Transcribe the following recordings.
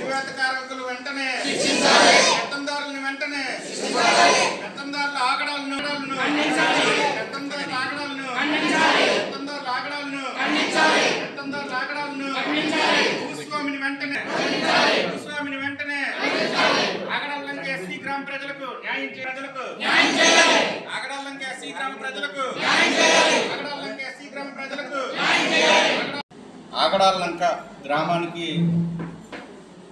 వెలివేత కార్మికులు వెంటనే పెత్తందారులను వెంటనే పెత్తందారుల ఆగడాలను భూస్వామిని వెంటనే ఆగడాలంక ఎస్సీ గ్రామ ప్రజలకు న్యాయం ప్రజలకు ఆగడాలంక ఎస్సీ గ్రామ ప్రజలకు ఆగడాలంక గ్రామానికి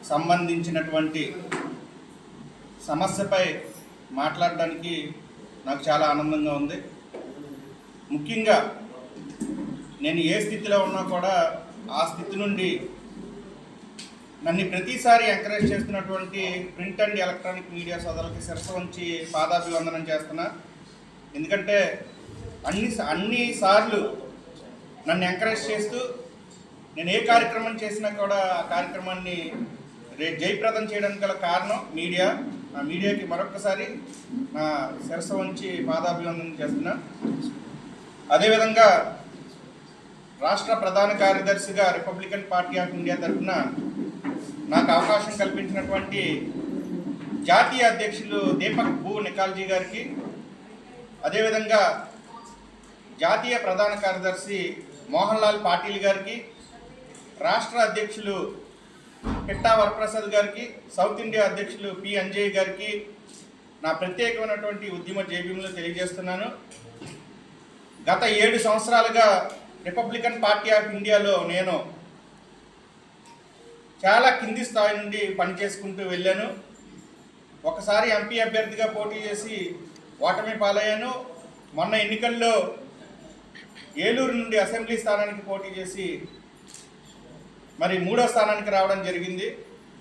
సంబంధించినటువంటి సమస్యపై మాట్లాడడానికి నాకు చాలా ఆనందంగా ఉంది. ముఖ్యంగా నేను ఏ స్థితిలో ఉన్నా కూడా ఆ స్థితి నుండి నన్ను ప్రతిసారి ఎంకరేజ్ చేస్తున్నటువంటి ప్రింట్ అండ్ ఎలక్ట్రానిక్ మీడియా సోదరులకి శిరస్సు వంచి పాదాభివందనం చేస్తున్నా. ఎందుకంటే అన్ని సార్లు నన్ను ఎంకరేజ్ చేస్తూ నేను ఏ కార్యక్రమం చేసినా కూడా ఆ కార్యక్రమాన్ని జయప్రదం చేయడానికి గల కారణం మీడియా. ఆ మీడియాకి మరొకసారి నా శిరస్సు వంచి పాదాభివందనం చేస్తున్నా. అదేవిధంగా రాష్ట్ర ప్రధాన కార్యదర్శిగా రిపబ్లికన్ పార్టీ ఆఫ్ ఇండియా తరఫున నాకు అవకాశం కల్పించినటువంటి జాతీయ అధ్యక్షులు దీపక్ భూ నికాల్జీ గారికి, అదేవిధంగా జాతీయ ప్రధాన కార్యదర్శి మోహన్ లాల్ పాటిల్ గారికి, రాష్ట్ర అధ్యక్షులు పిట్టా వరప్రసాద్ గారికి, సౌత్ ఇండియా అధ్యక్షులు పి అంజయ్ గారికి నా ప్రత్యేకమైనటువంటి ఉద్యమ జైభీములు తెలియజేస్తున్నాను. గత 7 సంవత్సరాలుగా రిపబ్లికన్ పార్టీ ఆఫ్ ఇండియాలో నేను చాలా కింది స్థాయి నుండి పనిచేసుకుంటూ వెళ్ళాను. ఒకసారి ఎంపీ అభ్యర్థిగా పోటీ చేసి ఓటమి పాలయ్యాను. మొన్న ఎన్నికల్లో ఏలూరు నుండి అసెంబ్లీ స్థానానికి పోటీ చేసి మరి 3వ స్థానానికి రావడం జరిగింది.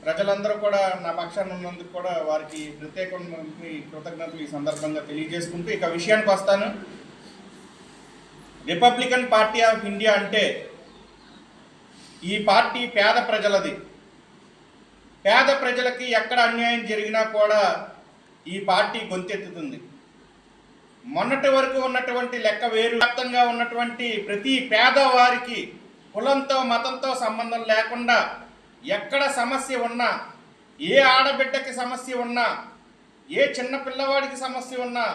ప్రజలందరూ కూడా నా పక్షాన ఉన్నందుకు కూడా వారికి ప్రత్యేకమైన కృతజ్ఞతలు ఈ సందర్భంగా తెలియజేసుకుంటూ ఇక విషయానికి వస్తాను. రిపబ్లికన్ పార్టీ ఆఫ్ ఇండియా అంటే ఈ పార్టీ పేద ప్రజలది. పేద ప్రజలకి ఎక్కడ అన్యాయం జరిగినా కూడా ఈ పార్టీ గొంతెత్తుతుంది. మొన్నటి వరకు ఉన్నటువంటి లెక్క వేరు. వ్యాప్తంగా ఉన్నటువంటి ప్రతి పేదవారికి కులంతో మతంతో సంబంధం లేకుండా ఎక్కడ సమస్య ఉన్నా, ఏ ఆడబిడ్డకి సమస్య ఉన్నా, ఏ చిన్న పిల్లవాడికి సమస్య ఉన్నా,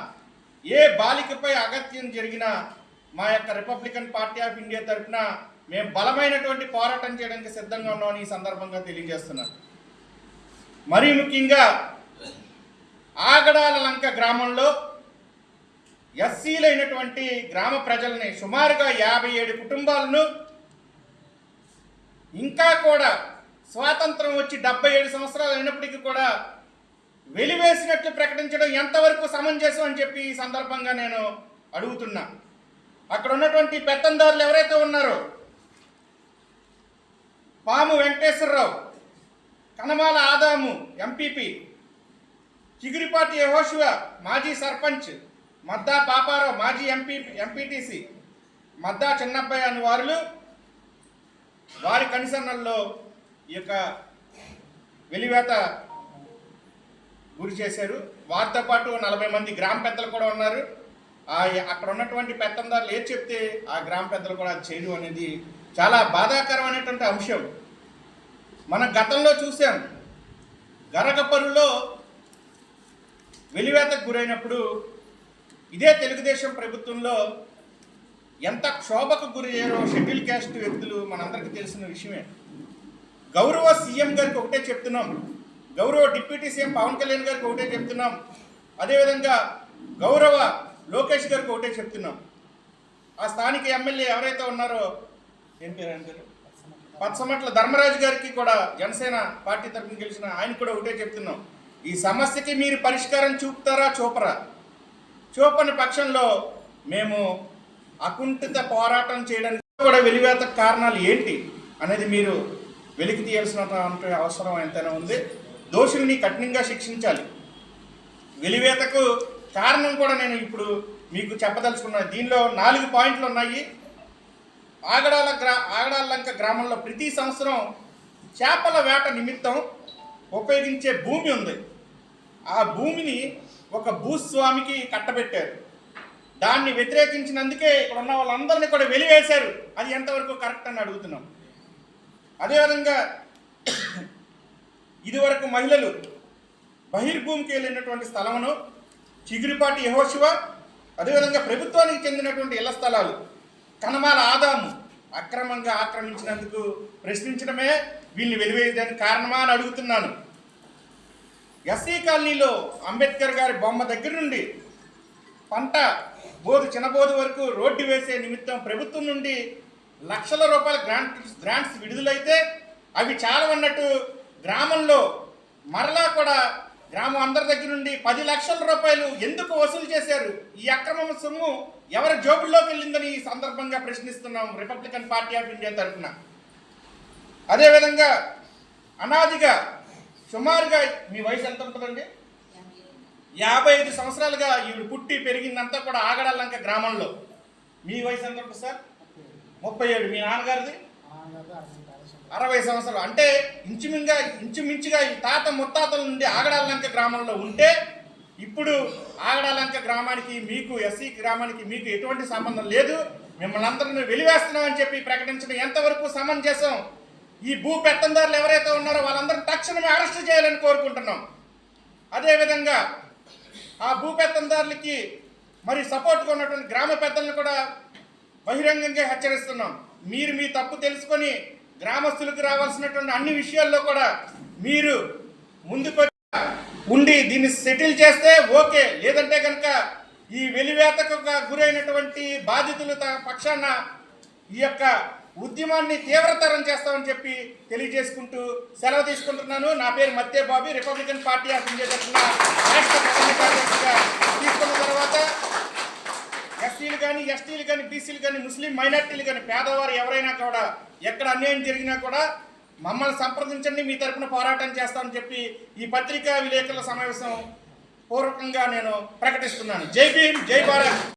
ఏ బాలికపై అగత్యం జరిగినా మా యొక్క రిపబ్లికన్ పార్టీ ఆఫ్ ఇండియా తరఫున మేము బలమైనటువంటి పోరాటం చేయడానికి సిద్ధంగా ఉన్నామని ఈ సందర్భంగా తెలియజేస్తున్నాను. మరీ ముఖ్యంగా ఆగడాల లంక గ్రామంలో ఎస్సీలైనటువంటి గ్రామ ప్రజల్ని సుమారుగా 57 కుటుంబాలను ఇంకా కూడా స్వాతంత్రం వచ్చి 77 సంవత్సరాలు అయినప్పటికీ కూడా వెలివేసినట్లు ప్రకటించడం ఎంతవరకు సమంజసం అని చెప్పి ఈ సందర్భంగా నేను అడుగుతున్నా. అక్కడ ఉన్నటువంటి పెత్తందారులు ఎవరైతే ఉన్నారో పాము వెంకటేశ్వరరావు, కనమాల ఆదాము ఎంపీపీ, చిగురిపాటి యెహోషువ మాజీ సర్పంచ్, మద్దా పాపారావు మాజీ ఎంపీటీసీ, మద్దా చిన్నబ్బాయి అని వారి కనిసన్నల్లో ఈ యొక్క వెలివేత గురి చేశారు. వారితో పాటు 40 మంది గ్రామ పెద్దలు కూడా ఉన్నారు. అక్కడ ఉన్నటువంటి పెత్తందారులు ఏది చెప్తే ఆ గ్రామ పెద్దలు కూడా చేయడం అనేది చాలా బాధాకరమైనటువంటి అంశం. మన గతంలో చూసాం, గరగపరులో వెలివేతకు గురైనప్పుడు ఇదే తెలుగుదేశం ప్రభుత్వంలో ఎంత క్షోభకు గురి అయ్యారో షెడ్యూల్ క్యాస్ట్ వ్యక్తులు మనందరికీ తెలిసిన విషయమే. గౌరవ సీఎం గారికి ఒకటే చెప్తున్నాం, గౌరవ డిప్యూటీ సీఎం పవన్ కళ్యాణ్ గారికి ఒకటే చెప్తున్నాం, అదేవిధంగా గౌరవ లోకేష్ గారికి ఒకటే చెప్తున్నాం. ఆ స్థానిక ఎమ్మెల్యే ఎవరైతే ఉన్నారో ఏం పేరు పచ్చమట్ల ధర్మరాజు గారికి కూడా జనసేన పార్టీ తరఫున గెలిచిన ఆయన కూడా ఒకటే చెప్తున్నాం, ఈ సమస్యకి మీరు పరిష్కారం చూపుతారా చూపరా? చూపని పక్షంలో మేము అకుంఠిత పోరాటం చేయడానికి కూడా వెలివేత కారణాలు ఏంటి అనేది మీరు వెలికి తీయాల్సిన అవసరం ఎంతైనా ఉంది. దోషుల్ని కఠినంగా శిక్షించాలి. వెలివేతకు కారణం కూడా నేను ఇప్పుడు మీకు చెప్పదలుచుకున్నాను. దీనిలో 4 పాయింట్లు ఉన్నాయి. ఆగడాలంక గ్రామంలో ప్రతి సంవత్సరం చేపల వేట నిమిత్తం ఉపయోగించే భూమి ఉంది. ఆ భూమిని ఒక భూస్వామికి కట్టబెట్టారు. దాన్ని వ్యతిరేకించినందుకే ఇక్కడ ఉన్న వాళ్ళందరినీ కూడా వెలివేశారు. అది ఎంతవరకు కరెక్ట్ అని అడుగుతున్నాం. అదేవిధంగా ఇదివరకు మహిళలు బహిర్భూమికి వెళ్ళినటువంటి స్థలమును చిగురుపాటి యెహోషువ, అదేవిధంగా ప్రభుత్వానికి చెందినటువంటి ఇళ్ల స్థలాలు కనమాల ఆదాము అక్రమంగా ఆక్రమించినందుకు ప్రశ్నించడమే వీళ్ళని వెలివేయడానికి కారణమా అని అడుగుతున్నాను. ఎస్సీ కాలనీలో అంబేద్కర్ గారి బొమ్మ దగ్గర నుండి పంట బోధు చిన్నబోధు వరకు రోడ్డు వేసే నిమిత్తం ప్రభుత్వం నుండి లక్షల రూపాయల గ్రాంట్స్ విడుదలైతే అవి చాలవన్నట్టు గ్రామంలో మరలా కూడా గ్రామం అందరి దగ్గర నుండి 10 లక్షల రూపాయలు ఎందుకు వసూలు చేశారు? ఈ అక్రమ సొమ్ము ఎవరి జోబుల్లోకి వెళ్ళిందని ఈ సందర్భంగా ప్రశ్నిస్తున్నాం రిపబ్లికన్ పార్టీ ఆఫ్ ఇండియా తరఫున. అదేవిధంగా అనాదిగా సుమారుగా మీ వయసు ఎంత ఉంటుందండి? 55 సంవత్సరాలుగా ఈవిడ పుట్టి పెరిగిందంతా కూడా ఆగడాలంక గ్రామంలో. మీ వయసు ఎంత ఉంటుంది సార్? 37. మీ నాన్నగారిది 60 సంవత్సరాలు. అంటే ఇంచుమించుగా ఈ తాత ముత్తాతల నుండి ఆగడాలంక గ్రామంలో ఉంటే ఇప్పుడు ఆగడాలంక గ్రామానికి మీకు ఎస్సీ గ్రామానికి మీకు ఎటువంటి సంబంధం లేదు, మిమ్మల్ని అందరినీ వెలివేస్తున్నామని చెప్పి ప్రకటించడం ఎంతవరకు సమంజసం? ఈ భూ పెత్తందారులు ఎవరైతే ఉన్నారో వాళ్ళందరినీ తక్షణమే అరెస్ట్ చేయాలని కోరుకుంటున్నాం. అదేవిధంగా ఆ భూ పెత్తందారులకి మరి సపోర్ట్గా ఉన్నటువంటి గ్రామ పెద్దలను కూడా బహిరంగంగా హెచ్చరిస్తున్నాం. మీరు మీ తప్పు తెలుసుకొని గ్రామస్తులకు రావాల్సినటువంటి అన్ని విషయాల్లో కూడా మీరు ముందుకు ఉండి దీన్ని సెటిల్ చేస్తే ఓకే, లేదంటే కనుక ఈ వెలివేతకు గురైనటువంటి బాధితుల పక్షాన ఈ యొక్క ఉద్యమాన్ని తీవ్రతరం చేస్తామని చెప్పి తెలియజేసుకుంటూ సెలవు తీసుకుంటున్నాను. నా పేరు మత్తే Bobby, Republican party of India తరఫున రాష్ట్ర ప్రధాన కార్యదర్శిగా తీసుకున్న తర్వాత ఎస్సీలు కానీ, ఎస్టీలు కానీ, బీసీలు కానీ, ముస్లిం మైనార్టీలు కానీ, పేదవారు ఎవరైనా కూడా ఎక్కడ అన్యాయం జరిగినా కూడా మమ్మల్ని సంప్రదించండి, మీ తరఫున పోరాటం చేస్తామని చెప్పి ఈ పత్రికా విలేకరుల సమావేశం పూర్వకంగా నేను ప్రకటిస్తున్నాను. జై భీమ్, జై భారత్.